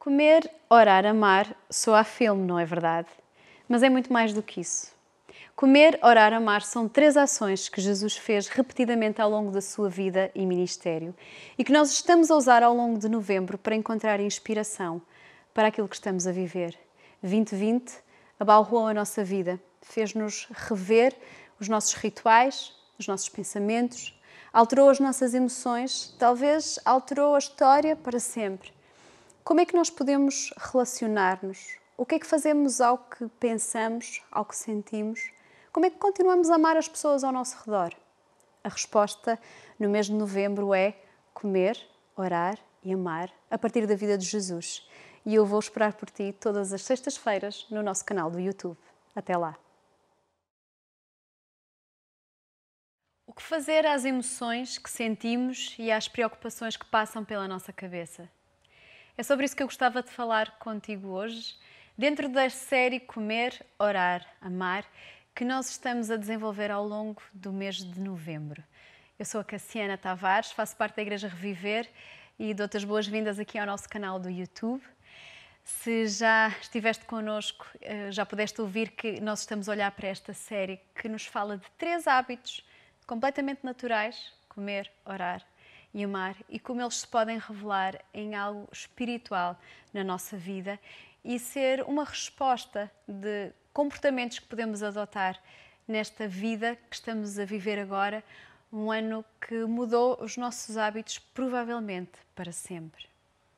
Comer, orar, amar soa a filme, não é verdade? Mas é muito mais do que isso. Comer, orar, amar são 3 ações que Jesus fez repetidamente ao longo da sua vida e ministério e que nós estamos a usar ao longo de novembro para encontrar inspiração para aquilo que estamos a viver. 2020 abalroou a nossa vida, fez-nos rever os nossos rituais, os nossos pensamentos, alterou as nossas emoções, talvez alterou a história para sempre. Como é que nós podemos relacionar-nos? O que é que fazemos ao que pensamos, ao que sentimos? Como é que continuamos a amar as pessoas ao nosso redor? A resposta no mês de novembro é comer, orar e amar a partir da vida de Jesus. E eu vou esperar por ti todas as sextas-feiras no nosso canal do YouTube. Até lá! O que fazer às emoções que sentimos e às preocupações que passam pela nossa cabeça? É sobre isso que eu gostava de falar contigo hoje, dentro da série Comer, Orar, Amar, que nós estamos a desenvolver ao longo do mês de novembro. Eu sou a Cassiana Tavares, faço parte da Igreja Reviver e dou-te as boas-vindas aqui ao nosso canal do YouTube. Se já estiveste connosco, já pudeste ouvir que nós estamos a olhar para esta série que nos fala de 3 hábitos completamente naturais: comer, orar e amar, e como eles se podem revelar em algo espiritual na nossa vida e ser uma resposta de comportamentos que podemos adotar nesta vida que estamos a viver agora, um ano que mudou os nossos hábitos provavelmente para sempre.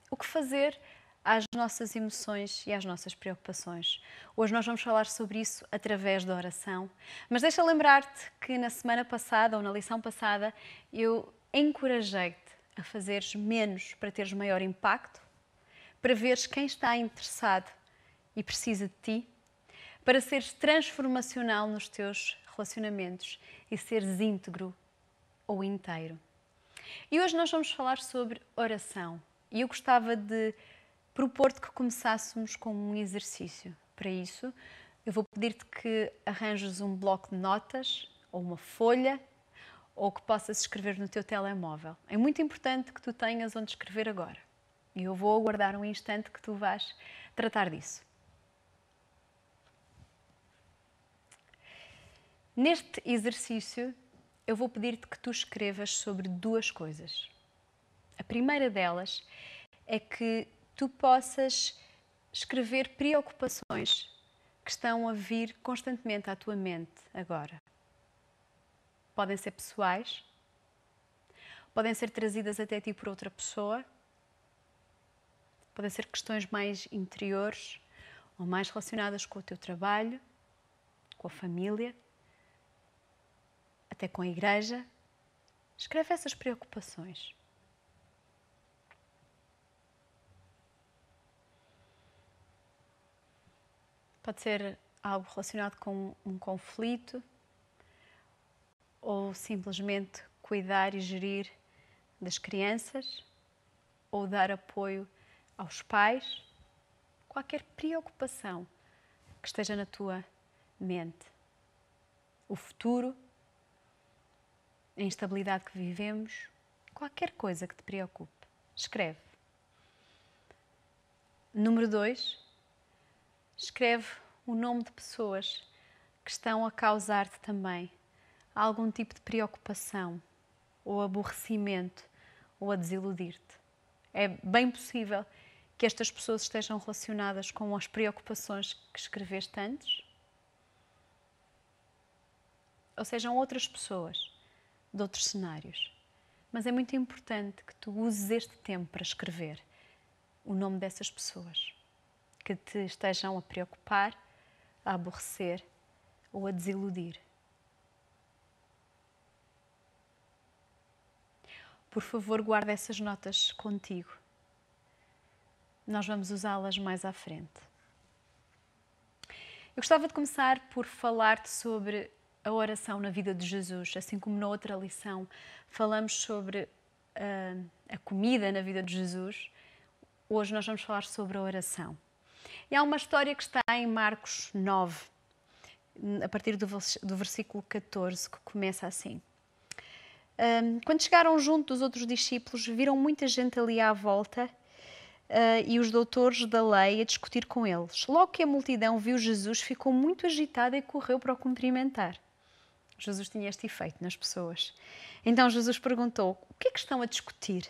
O que fazer às nossas emoções e às nossas preocupações? Hoje nós vamos falar sobre isso através da oração, mas deixa lembrar-te que na semana passada ou na lição passada eu encorajei-te a fazeres menos para teres maior impacto, para veres quem está interessado e precisa de ti, para seres transformacional nos teus relacionamentos e seres íntegro ou inteiro. E hoje nós vamos falar sobre oração e eu gostava de propor-te que começássemos com um exercício. Para isso, eu vou pedir-te que arranjes um bloco de notas ou uma folha ou que possas escrever no teu telemóvel. É muito importante que tu tenhas onde escrever agora. E eu vou aguardar um instante que tu vais tratar disso. Neste exercício, eu vou pedir-te que tu escrevas sobre 2 coisas. A primeira delas é que tu possas escrever preocupações que estão a vir constantemente à tua mente agora. Podem ser pessoais, podem ser trazidas até ti por outra pessoa, podem ser questões mais interiores ou mais relacionadas com o teu trabalho, com a família, até com a igreja. Escreve essas preocupações. Pode ser algo relacionado com um conflito ou simplesmente cuidar e gerir das crianças ou dar apoio aos pais. Qualquer preocupação que esteja na tua mente. O futuro, a instabilidade que vivemos, qualquer coisa que te preocupe. Escreve. Número 2. Escreve o nome de pessoas que estão a causar-te também algum tipo de preocupação ou aborrecimento ou a desiludir-te. É bem possível que estas pessoas estejam relacionadas com as preocupações que escreveste antes, ou sejam outras pessoas de outros cenários. Mas é muito importante que tu uses este tempo para escrever o nome dessas pessoas que te estejam a preocupar, a aborrecer ou a desiludir. Por favor, guarda essas notas contigo. Nós vamos usá-las mais à frente. Eu gostava de começar por falar-te sobre a oração na vida de Jesus, assim como na outra lição falamos sobre a comida na vida de Jesus. Hoje nós vamos falar sobre a oração. E há uma história que está em Marcos 9, a partir do versículo 14, que começa assim. Quando chegaram junto dos outros discípulos, viram muita gente ali à volta e os doutores da lei a discutir com eles. Logo que a multidão viu Jesus, ficou muito agitada e correu para o cumprimentar. Jesus tinha este efeito nas pessoas. Então Jesus perguntou: o que é que estão a discutir?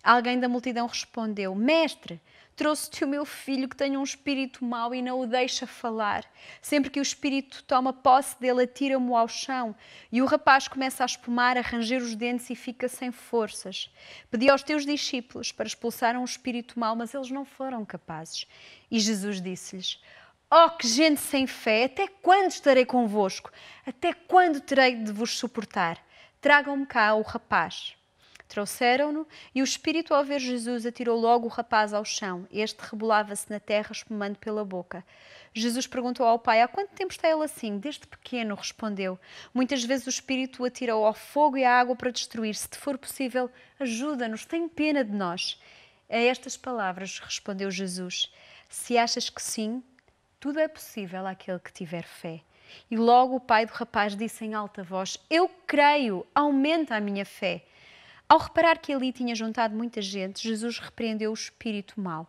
Alguém da multidão respondeu: Mestre, trouxe-te o meu filho que tem um espírito mau e não o deixa falar. Sempre que o espírito toma posse dele, atira-mo ao chão e o rapaz começa a espumar, a ranger os dentes e fica sem forças. Pedi aos teus discípulos para expulsar um espírito mau, mas eles não foram capazes. E Jesus disse-lhes: Oh, que gente sem fé! Até quando estarei convosco? Até quando terei de vos suportar? Tragam-me cá o rapaz. Trouxeram-no e o espírito, ao ver Jesus, atirou logo o rapaz ao chão. Este rebolava-se na terra, espumando pela boca. Jesus perguntou ao pai: há quanto tempo está ele assim? Desde pequeno, respondeu. Muitas vezes o espírito o atirou ao fogo e à água para destruir. Se te for possível, ajuda-nos, tem pena de nós. A estas palavras respondeu Jesus: se achas que sim, tudo é possível àquele que tiver fé. E logo o pai do rapaz disse em alta voz: eu creio, aumenta a minha fé. Ao reparar que ali tinha juntado muita gente, Jesus repreendeu o espírito mau.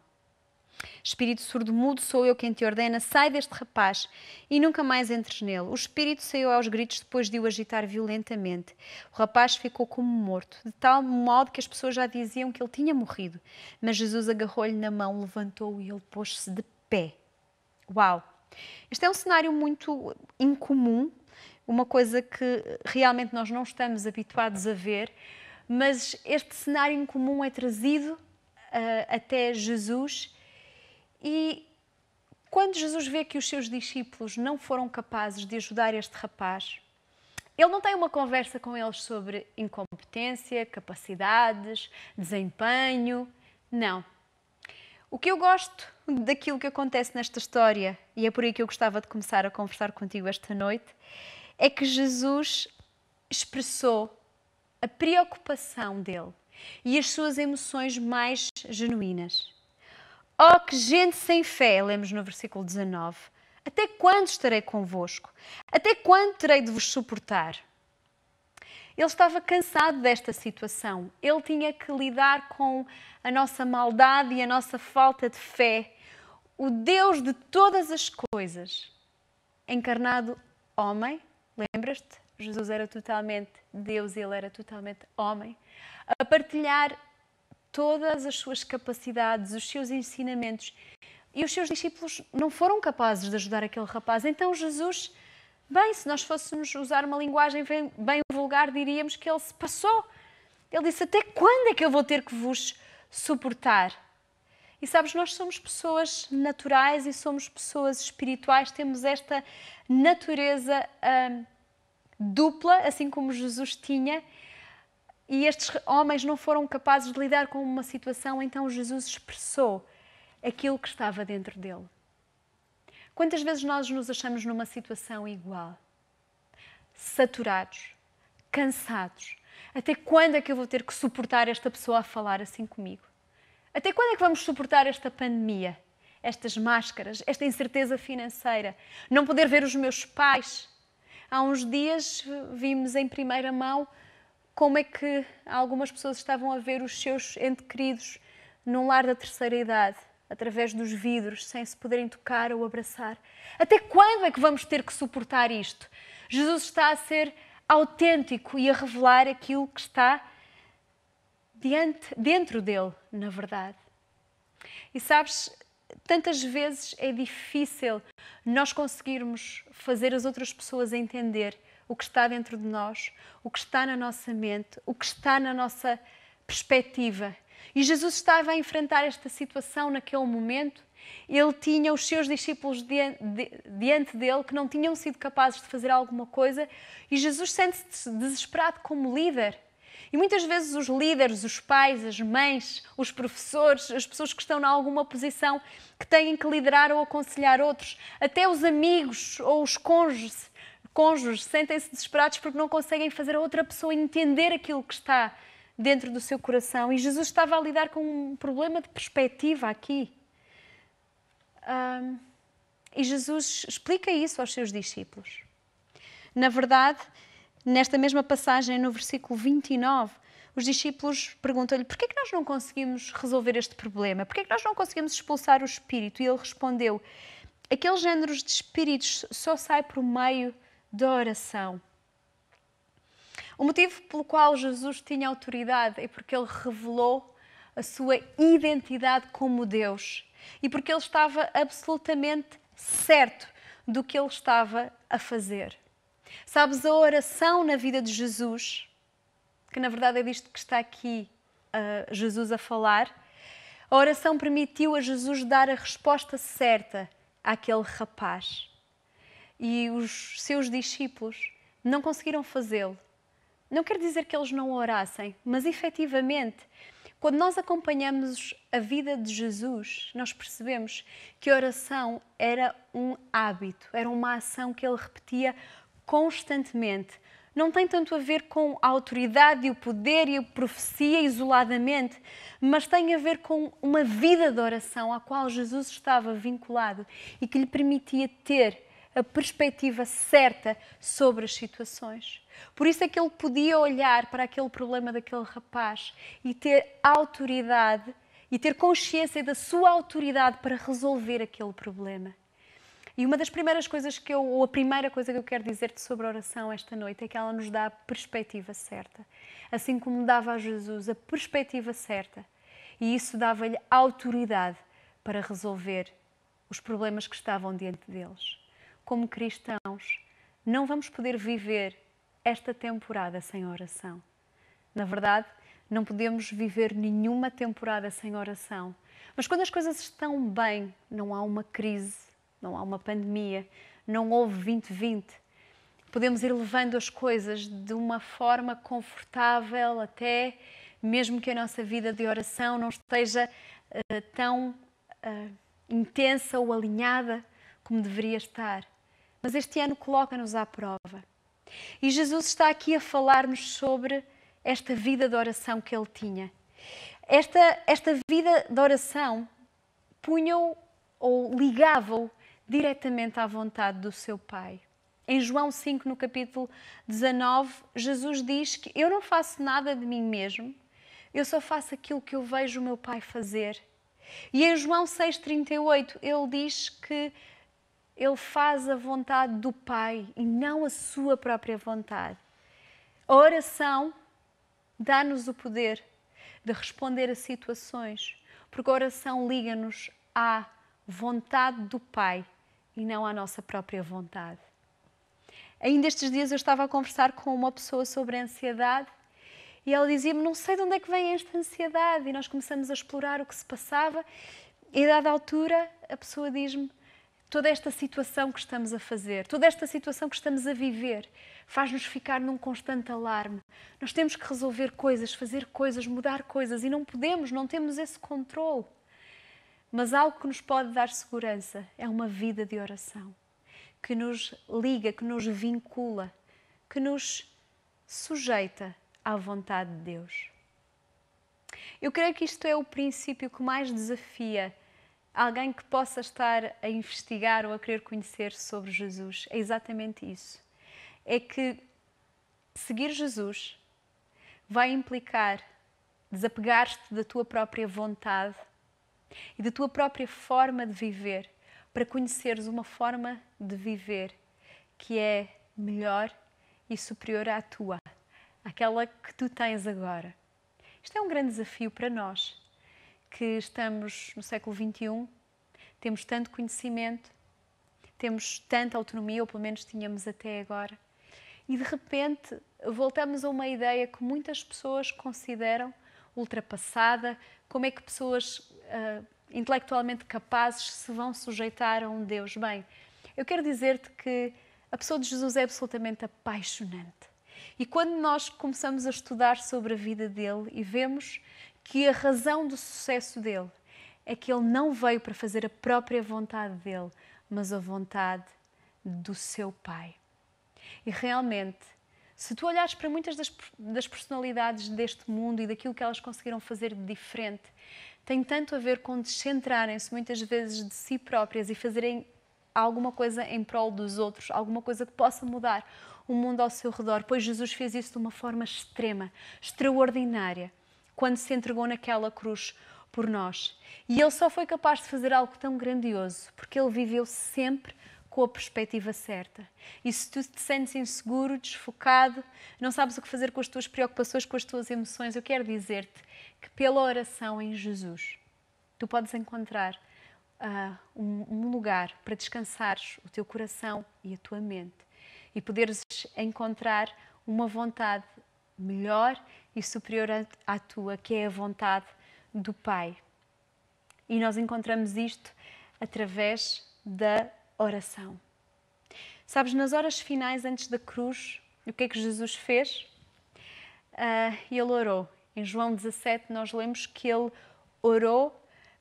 Espírito surdo-mudo, sou eu quem te ordena, sai deste rapaz e nunca mais entres nele. O espírito saiu aos gritos depois de o agitar violentamente. O rapaz ficou como morto, de tal modo que as pessoas já diziam que ele tinha morrido. Mas Jesus agarrou-lhe na mão, levantou-o e ele pôs-se de pé. Uau! Este é um cenário muito incomum, uma coisa que realmente nós não estamos habituados a ver, mas este cenário incomum é trazido até Jesus e quando Jesus vê que os seus discípulos não foram capazes de ajudar este rapaz, ele não tem uma conversa com eles sobre incompetência, capacidades, desempenho, não. O que eu gosto daquilo que acontece nesta história, e é por aí que eu gostava de começar a conversar contigo esta noite, é que Jesus expressou a preocupação dele e as suas emoções mais genuínas. Oh, que gente sem fé, lemos no versículo 19. Até quando estarei convosco? Até quando terei de vos suportar? Ele estava cansado desta situação. Ele tinha que lidar com a nossa maldade e a nossa falta de fé. O Deus de todas as coisas, encarnado homem, lembras-te? Jesus era totalmente Deus, ele era totalmente homem, a partilhar todas as suas capacidades, os seus ensinamentos. E os seus discípulos não foram capazes de ajudar aquele rapaz. Então Jesus, bem, se nós fôssemos usar uma linguagem bem vulgar, diríamos que ele se passou. Ele disse: até quando é que eu vou ter que vos suportar? E sabes, nós somos pessoas naturais e somos pessoas espirituais, temos esta natureza dupla, assim como Jesus tinha, e estes homens não foram capazes de lidar com uma situação, então Jesus expressou aquilo que estava dentro dele. Quantas vezes nós nos achamos numa situação igual? Saturados, cansados. Até quando é que eu vou ter que suportar esta pessoa a falar assim comigo? Até quando é que vamos suportar esta pandemia? Estas máscaras, esta incerteza financeira? Não poder ver os meus pais? Há uns dias vimos em primeira mão como é que algumas pessoas estavam a ver os seus entes queridos num lar da terceira idade, através dos vidros, sem se poderem tocar ou abraçar. Até quando é que vamos ter que suportar isto? Jesus está a ser autêntico e a revelar aquilo que está dentro dele, na verdade. E sabes, tantas vezes é difícil nós conseguirmos fazer as outras pessoas entender o que está dentro de nós, o que está na nossa mente, o que está na nossa perspectiva. E Jesus estava a enfrentar esta situação naquele momento. Ele tinha os seus discípulos diante dele que não tinham sido capazes de fazer alguma coisa e Jesus sente-se desesperado como líder. E muitas vezes os líderes, os pais, as mães, os professores, as pessoas que estão em alguma posição que têm que liderar ou aconselhar outros, até os amigos ou os cônjuges sentem-se desesperados porque não conseguem fazer a outra pessoa entender aquilo que está dentro do seu coração. E Jesus estava a lidar com um problema de perspectiva aqui. E Jesus explica isso aos seus discípulos. Na verdade, nesta mesma passagem, no versículo 29, os discípulos perguntam-lhe: porquê é que nós não conseguimos resolver este problema? Porquê é que nós não conseguimos expulsar o espírito? E ele respondeu: aqueles géneros de espíritos só saem por meio da oração. O motivo pelo qual Jesus tinha autoridade é porque ele revelou a sua identidade como Deus e porque ele estava absolutamente certo do que ele estava a fazer. Sabes, a oração na vida de Jesus, que na verdade é disto que está aqui Jesus a falar, a oração permitiu a Jesus dar a resposta certa àquele rapaz. E os seus discípulos não conseguiram fazê-lo. Não quer dizer que eles não orassem, mas efetivamente, quando nós acompanhamos a vida de Jesus, nós percebemos que a oração era um hábito, era uma ação que ele repetia constantemente. Não tem tanto a ver com a autoridade e o poder e a profecia isoladamente, mas tem a ver com uma vida de oração à qual Jesus estava vinculado e que lhe permitia ter a perspectiva certa sobre as situações. Por isso é que ele podia olhar para aquele problema daquele rapaz e ter autoridade e ter consciência da sua autoridade para resolver aquele problema. E uma das primeiras coisas ou a primeira coisa que eu quero dizer-te sobre a oração esta noite é que ela nos dá a perspectiva certa. Assim como dava a Jesus a perspectiva certa. E isso dava-lhe autoridade para resolver os problemas que estavam diante deles. Como cristãos, não vamos poder viver esta temporada sem oração. Na verdade, não podemos viver nenhuma temporada sem oração. Mas quando as coisas estão bem, não há uma crise, não há uma pandemia, não houve 2020, podemos ir levando as coisas de uma forma confortável, até mesmo que a nossa vida de oração não esteja tão intensa ou alinhada como deveria estar. Mas este ano coloca-nos à prova. E Jesus está aqui a falar-nos sobre esta vida de oração que ele tinha. Esta vida de oração punha-o ou ligava-o diretamente à vontade do seu Pai. Em João 5, no capítulo 19, Jesus diz que eu não faço nada de mim mesmo, eu só faço aquilo que eu vejo o meu Pai fazer. E em João 6,38, ele diz que ele faz a vontade do Pai e não a sua própria vontade. A oração dá-nos o poder de responder a situações, porque a oração liga-nos à vontade do Pai e não à nossa própria vontade. Ainda estes dias eu estava a conversar com uma pessoa sobre a ansiedade e ela dizia-me: não sei de onde é que vem esta ansiedade, e nós começamos a explorar o que se passava e a dada altura a pessoa diz-me: toda esta situação que estamos a fazer, toda esta situação que estamos a viver, faz-nos ficar num constante alarme. Nós temos que resolver coisas, fazer coisas, mudar coisas e não podemos, não temos esse controle. Mas algo que nos pode dar segurança é uma vida de oração, que nos liga, que nos vincula, que nos sujeita à vontade de Deus. Eu creio que isto é o princípio que mais desafia alguém que possa estar a investigar ou a querer conhecer sobre Jesus. É exatamente isso. É que seguir Jesus vai implicar desapegar-te da tua própria vontade e da tua própria forma de viver para conheceres uma forma de viver que é melhor e superior à tua, àquela que tu tens agora. Isto é um grande desafio para nós, que estamos no século XXI, temos tanto conhecimento, temos tanta autonomia, ou pelo menos tínhamos até agora, e de repente voltamos a uma ideia que muitas pessoas consideram ultrapassada. Como é que pessoas intelectualmente capazes se vão sujeitar a um Deus? Bem, eu quero dizer-te que a pessoa de Jesus é absolutamente apaixonante. E quando nós começamos a estudar sobre a vida dele e vemos que a razão do sucesso dele é que ele não veio para fazer a própria vontade dele, mas a vontade do seu Pai. E realmente, se tu olhares para muitas das personalidades deste mundo e daquilo que elas conseguiram fazer de diferente, tem tanto a ver com descentrarem-se muitas vezes de si próprias e fazerem alguma coisa em prol dos outros, alguma coisa que possa mudar o mundo ao seu redor, pois Jesus fez isso de uma forma extrema, extraordinária, quando se entregou naquela cruz por nós. E Ele só foi capaz de fazer algo tão grandioso, porque Ele viveu sempre com a perspectiva certa. E se tu te sentes inseguro, desfocado, não sabes o que fazer com as tuas preocupações, com as tuas emoções, eu quero dizer-te que pela oração em Jesus, tu podes encontrar um lugar para descansares o teu coração e a tua mente e poderes encontrar uma vontade melhor e superior à tua, que é a vontade do Pai. E nós encontramos isto através da oração. Sabes, nas horas finais antes da cruz, o que é que Jesus fez? Ele orou. Em João 17 nós lemos que Ele orou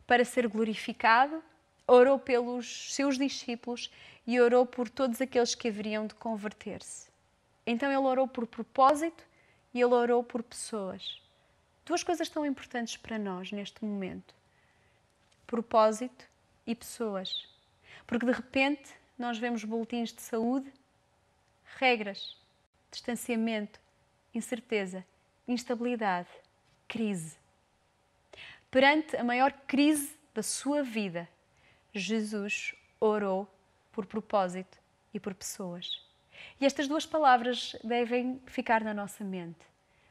para ser glorificado, orou pelos seus discípulos e orou por todos aqueles que haveriam de converter-se. Então Ele orou por propósito e Ele orou por pessoas. Duas coisas tão importantes para nós neste momento: propósito e pessoas. Porque de repente nós vemos boletins de saúde, regras, distanciamento, incerteza, instabilidade, crise. Perante a maior crise da sua vida, Jesus orou por propósito e por pessoas. E estas duas palavras devem ficar na nossa mente,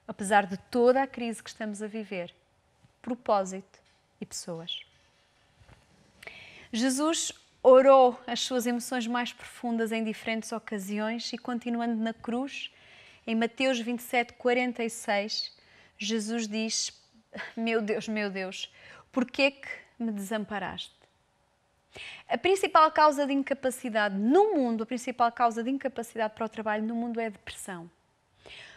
apesar de toda a crise que estamos a viver: propósito e pessoas. Jesus orou as suas emoções mais profundas em diferentes ocasiões e, continuando na cruz, em Mateus 27, 46, Jesus diz: meu Deus, porquê que me desamparaste? A principal causa de incapacidade no mundo, a principal causa de incapacidade para o trabalho no mundo é a depressão.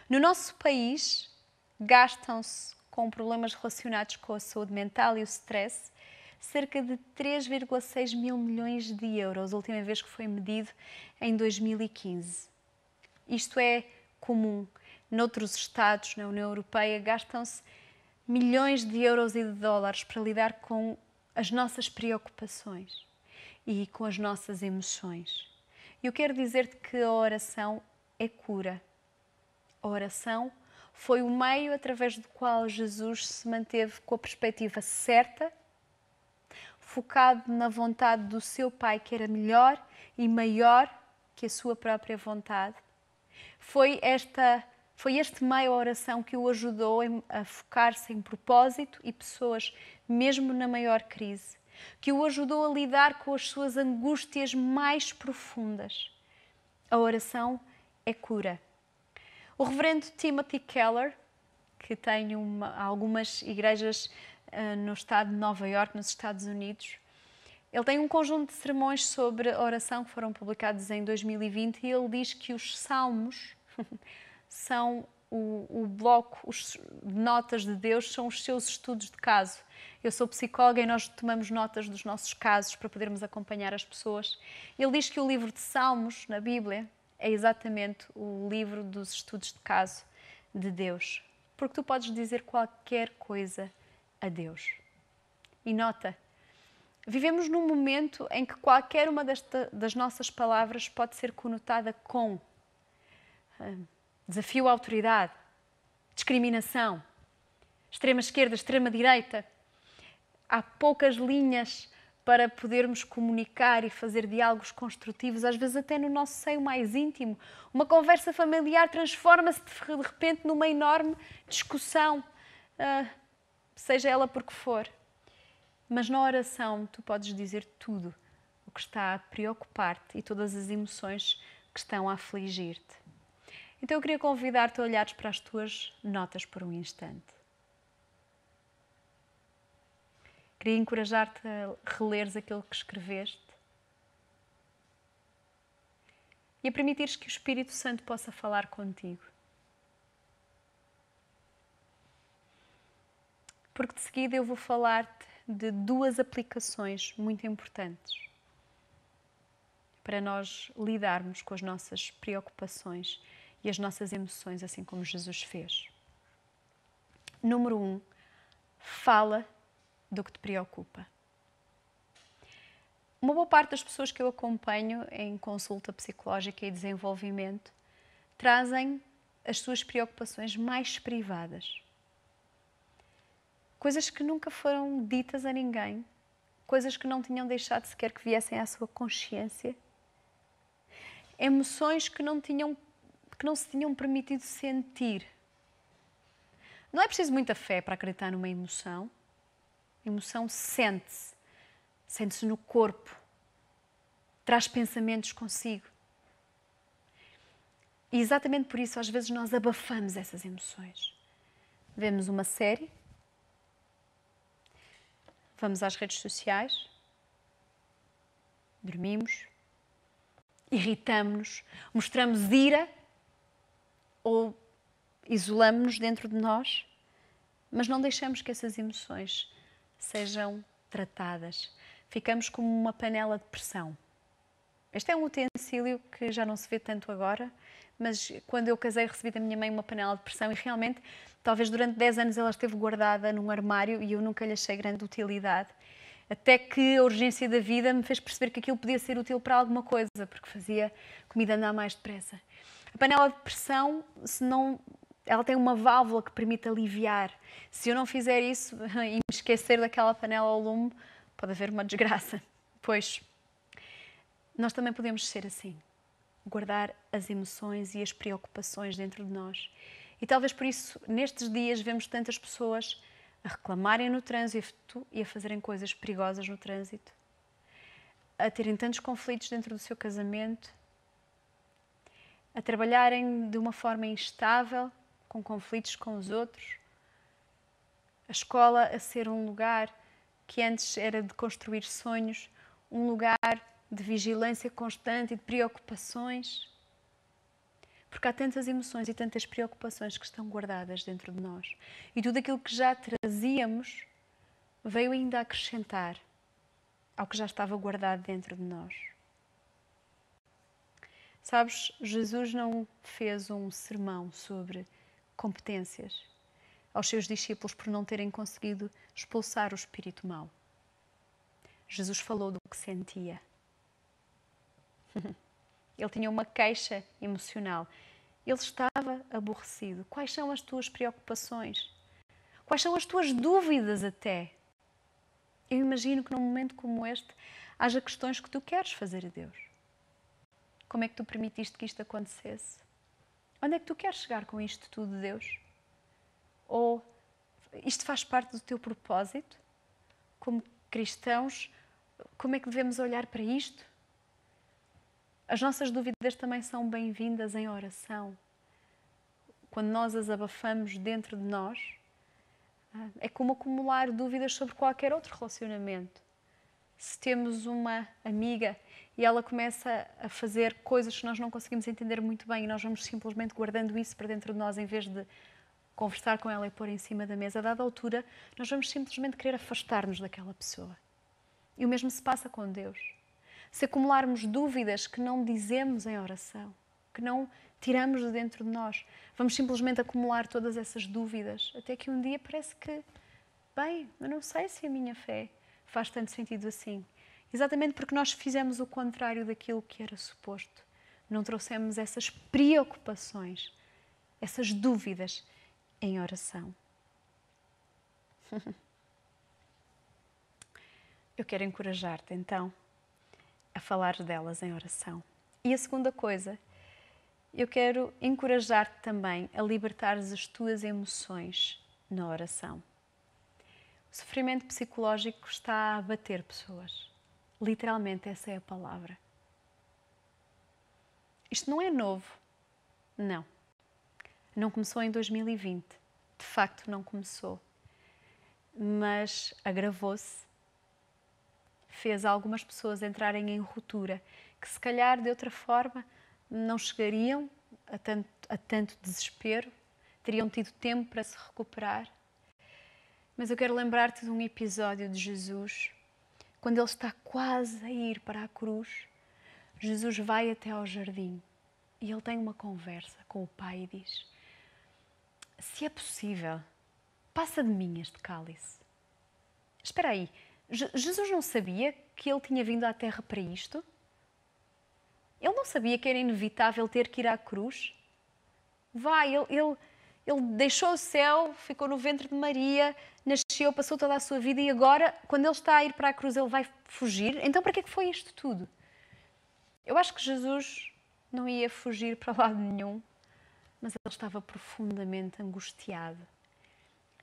No nosso país, gastam-se com problemas relacionados com a saúde mental e o stress cerca de 3,6 mil milhões de euros, a última vez que foi medido em 2015. Isto é comum. Noutros Estados, na União Europeia, gastam-se milhões de euros e de dólares para lidar com as nossas preocupações e com as nossas emoções. E eu quero dizer-te que a oração é cura. A oração foi o meio através do qual Jesus se manteve com a perspectiva certa, focado na vontade do seu Pai, que era melhor e maior que a sua própria vontade. Foi este meio, a oração, que o ajudou a focar-se em propósito e pessoas, mesmo na maior crise, que o ajudou a lidar com as suas angústias mais profundas. A oração é cura. O reverendo Timothy Keller, que tem algumas igrejas no estado de Nova Iorque, nos Estados Unidos, ele tem um conjunto de sermões sobre a oração que foram publicados em 2020 e ele diz que os salmos são o bloco de notas de Deus, são os seus estudos de caso. Eu sou psicóloga e nós tomamos notas dos nossos casos para podermos acompanhar as pessoas. Ele diz que o livro de Salmos, na Bíblia, é exatamente o livro dos estudos de caso de Deus. Porque tu podes dizer qualquer coisa a Deus. E nota, vivemos num momento em que qualquer uma das nossas palavras pode ser conotada com desafio à autoridade, discriminação, extrema-esquerda, extrema-direita. Há poucas linhas para podermos comunicar e fazer diálogos construtivos, às vezes até no nosso seio mais íntimo. Uma conversa familiar transforma-se de repente numa enorme discussão, seja ela por que for. Mas na oração tu podes dizer tudo o que está a preocupar-te e todas as emoções que estão a afligir-te. Então eu queria convidar-te a olhares para as tuas notas por um instante. Queria encorajar-te a releres aquilo que escreveste e a permitires que o Espírito Santo possa falar contigo. Porque de seguida eu vou falar-te de duas aplicações muito importantes para nós lidarmos com as nossas preocupações e as nossas emoções, assim como Jesus fez. Número 1, fala do que te preocupa. Uma boa parte das pessoas que eu acompanho em consulta psicológica e desenvolvimento trazem as suas preocupações mais privadas. Coisas que nunca foram ditas a ninguém, coisas que não tinham deixado sequer que viessem à sua consciência, emoções que não se tinham permitido sentir. Não é preciso muita fé para acreditar numa emoção. A emoção sente-se no corpo, traz pensamentos consigo. E exatamente por isso, às vezes, nós abafamos essas emoções. Vemos uma série, vamos às redes sociais, dormimos, irritamo-nos, mostramos ira ou isolamo-nos dentro de nós, mas não deixamos que essas emoções sejam tratadas. Ficamos como uma panela de pressão. Este é um utensílio que já não se vê tanto agora, mas quando eu casei recebi da minha mãe uma panela de pressão e realmente, talvez durante 10 anos ela esteve guardada num armário e eu nunca lhe achei grande utilidade. Até que a urgência da vida me fez perceber que aquilo podia ser útil para alguma coisa, porque fazia comida andar mais depressa. A panela de pressão, ela tem uma válvula que permite aliviar. Se eu não fizer isso e me esquecer daquela panela ao lume, pode haver uma desgraça. Pois, nós também podemos ser assim. Guardar as emoções e as preocupações dentro de nós. E talvez por isso, nestes dias, vemos tantas pessoas a reclamarem no trânsito e a fazerem coisas perigosas no trânsito, a terem tantos conflitos dentro do seu casamento, a trabalharem de uma forma instável, com conflitos com os outros, a escola a ser um lugar que antes era de construir sonhos, um lugar de vigilância constante e de preocupações. Porque há tantas emoções e tantas preocupações que estão guardadas dentro de nós. E tudo aquilo que já trazíamos veio ainda acrescentar ao que já estava guardado dentro de nós. Sabes, Jesus não fez um sermão sobre competências aos seus discípulos por não terem conseguido expulsar o espírito mau. Jesus falou do que sentia. Ele tinha uma queixa emocional. Ele estava aborrecido. Quais são as tuas preocupações? Quais são as tuas dúvidas até? Eu imagino que num momento como este haja questões que tu queres fazer a Deus. Como é que tu permitiste que isto acontecesse? Onde é que tu queres chegar com isto tudo, Deus? Ou isto faz parte do teu propósito? Como cristãos, como é que devemos olhar para isto? As nossas dúvidas também são bem-vindas em oração. Quando nós as abafamos dentro de nós, é como acumular dúvidas sobre qualquer outro relacionamento. Se temos uma amiga e ela começa a fazer coisas que nós não conseguimos entender muito bem e nós vamos simplesmente guardando isso para dentro de nós em vez de conversar com ela e pôr em cima da mesa, a dada altura, nós vamos simplesmente querer afastar-nos daquela pessoa. E o mesmo se passa com Deus. Se acumularmos dúvidas que não dizemos em oração, que não tiramos de dentro de nós, vamos simplesmente acumular todas essas dúvidas, até que um dia parece que, bem, eu não sei se a minha fé faz tanto sentido assim. Exatamente porque nós fizemos o contrário daquilo que era suposto. Não trouxemos essas preocupações, essas dúvidas em oração. Eu quero encorajar-te, então, a falar delas em oração. E a segunda coisa, eu quero encorajar-te também a libertares as tuas emoções na oração. O sofrimento psicológico está a abater pessoas. Literalmente, essa é a palavra. Isto não é novo. Não. Não começou em 2020. De facto, não começou. Mas agravou-se. Fez algumas pessoas entrarem em ruptura que, se calhar, de outra forma, não chegariam a tanto desespero, teriam tido tempo para se recuperar. Mas eu quero lembrar-te de um episódio de Jesus, quando ele está quase a ir para a cruz. Jesus vai até ao jardim e ele tem uma conversa com o Pai e diz: se é possível, passa de mim este cálice. Espera aí. Jesus não sabia que ele tinha vindo à Terra para isto? Ele não sabia que era inevitável ter que ir à cruz? Vai, ele deixou o céu, ficou no ventre de Maria, nasceu, passou toda a sua vida e agora, quando ele está a ir para a cruz, ele vai fugir. Então, para que é que foi isto tudo? Eu acho que Jesus não ia fugir para lado nenhum, mas ele estava profundamente angustiado.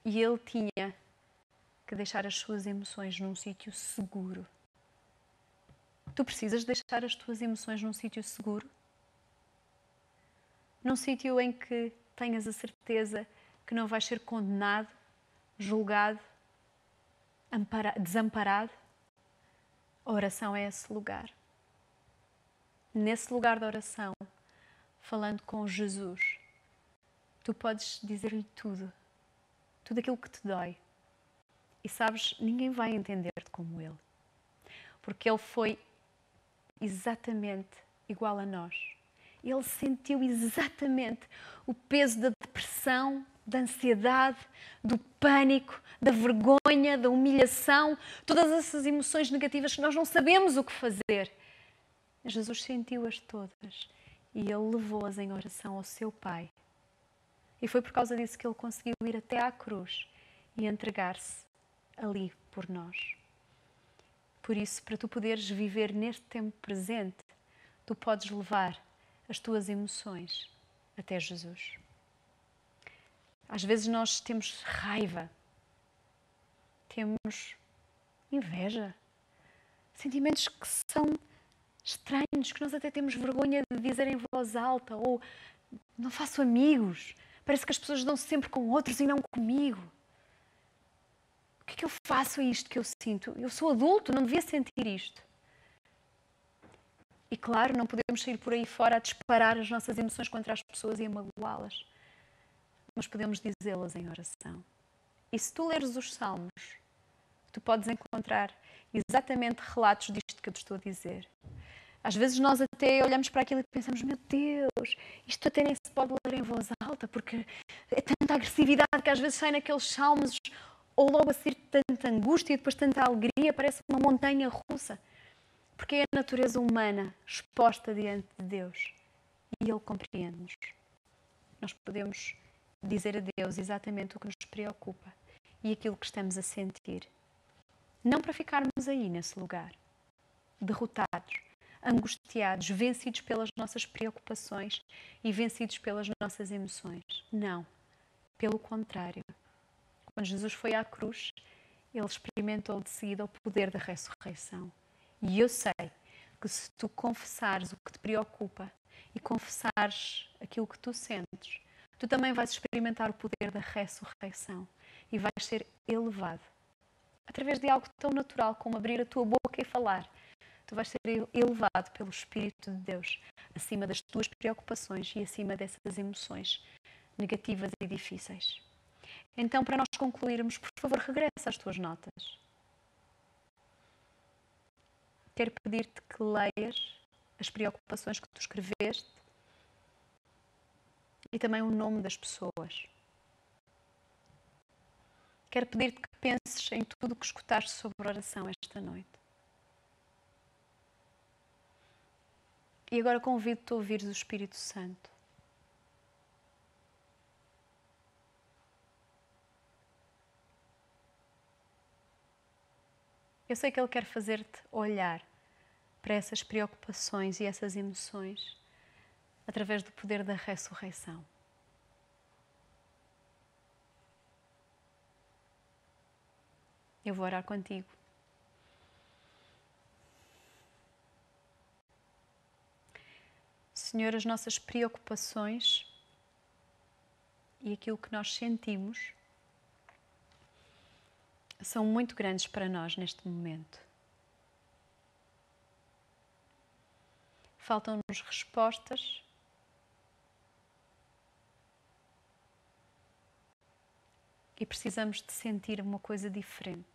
E ele tinha que deixar as suas emoções num sítio seguro. Tu precisas deixar as tuas emoções num sítio seguro? Num sítio em que tenhas a certeza que não vais ser condenado, julgado, desamparado? A oração é esse lugar. Nesse lugar de oração, falando com Jesus, tu podes dizer-lhe tudo aquilo que te dói. E sabes, ninguém vai entender-te como ele. Porque ele foi exatamente igual a nós. Ele sentiu exatamente o peso da depressão, da ansiedade, do pânico, da vergonha, da humilhação, todas essas emoções negativas que nós não sabemos o que fazer. Jesus sentiu-as todas e ele levou-as em oração ao seu Pai. E foi por causa disso que ele conseguiu ir até à cruz e entregar-se ali por nós. Por isso, para tu poderes viver neste tempo presente, tu podes levar as tuas emoções até Jesus. Às vezes nós temos raiva, temos inveja, sentimentos que são estranhos, que nós até temos vergonha de dizer em voz alta, ou não faço amigos, parece que as pessoas dão-se sempre com outros e não comigo. O que é que eu faço a isto que eu sinto? Eu sou adulto, não devia sentir isto. E claro, não podemos sair por aí fora a disparar as nossas emoções contra as pessoas e a magoá-las. Mas podemos dizê-las em oração. E se tu leres os Salmos, tu podes encontrar exatamente relatos disto que eu te estou a dizer. Às vezes nós até olhamos para aquilo e pensamos, meu Deus, isto até nem se pode ler em voz alta, porque é tanta agressividade que às vezes sai naqueles salmos, ou logo a seguir tanta angústia e depois tanta alegria, parece uma montanha russa. Porque é a natureza humana exposta diante de Deus e Ele compreende-nos. Nós podemos dizer a Deus exatamente o que nos preocupa e aquilo que estamos a sentir. Não para ficarmos aí nesse lugar, derrotados, angustiados, vencidos pelas nossas preocupações e vencidos pelas nossas emoções. Não. Pelo contrário. Quando Jesus foi à cruz, Ele experimentou de seguida o poder da ressurreição. E eu sei que se tu confessares o que te preocupa e confessares aquilo que tu sentes, tu também vais experimentar o poder da ressurreição e vais ser elevado. Através de algo tão natural como abrir a tua boca e falar, tu vais ser elevado pelo Espírito de Deus acima das tuas preocupações e acima dessas emoções negativas e difíceis. Então, para nós concluirmos, por favor, regressa às tuas notas. Quero pedir-te que leias as preocupações que tu escreveste e também o nome das pessoas. Quero pedir-te que penses em tudo o que escutaste sobre oração esta noite. E agora convido-te a ouvires o Espírito Santo. Eu sei que Ele quer fazer-te olhar para essas preocupações e essas emoções através do poder da ressurreição. Eu vou orar contigo. Senhor, as nossas preocupações e aquilo que nós sentimos são muito grandes para nós neste momento. Faltam-nos respostas e precisamos de sentir uma coisa diferente.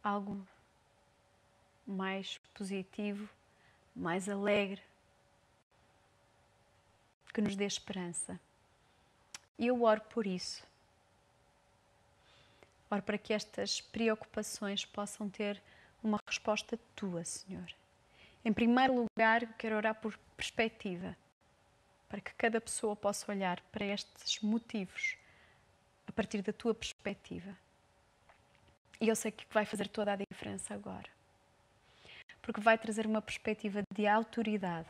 Algo mais positivo, mais alegre, que nos dê esperança. E eu oro por isso. Oro para que estas preocupações possam ter uma resposta tua, Senhor. Em primeiro lugar, eu quero orar por perspectiva, para que cada pessoa possa olhar para estes motivos a partir da tua perspectiva. E eu sei que vai fazer toda a diferença agora, porque vai trazer uma perspectiva de autoridade,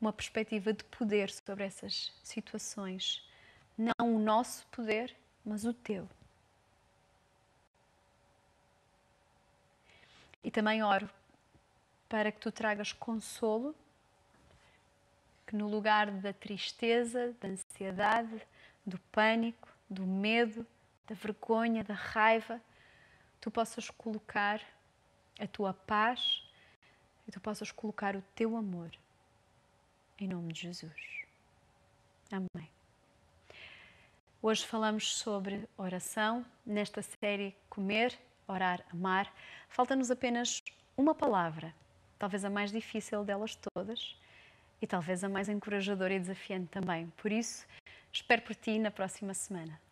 uma perspectiva de poder sobre essas situações. Não o nosso poder, mas o teu. E também oro para que tu tragas consolo, que no lugar da tristeza, da ansiedade, do pânico, do medo, da vergonha, da raiva, tu possas colocar a tua paz e tu possas colocar o teu amor. Em nome de Jesus. Amém. Hoje falamos sobre oração, nesta série Comer, Orar, Amar. Falta-nos apenas uma palavra, talvez a mais difícil delas todas e talvez a mais encorajadora e desafiante também. Por isso, espero por ti na próxima semana.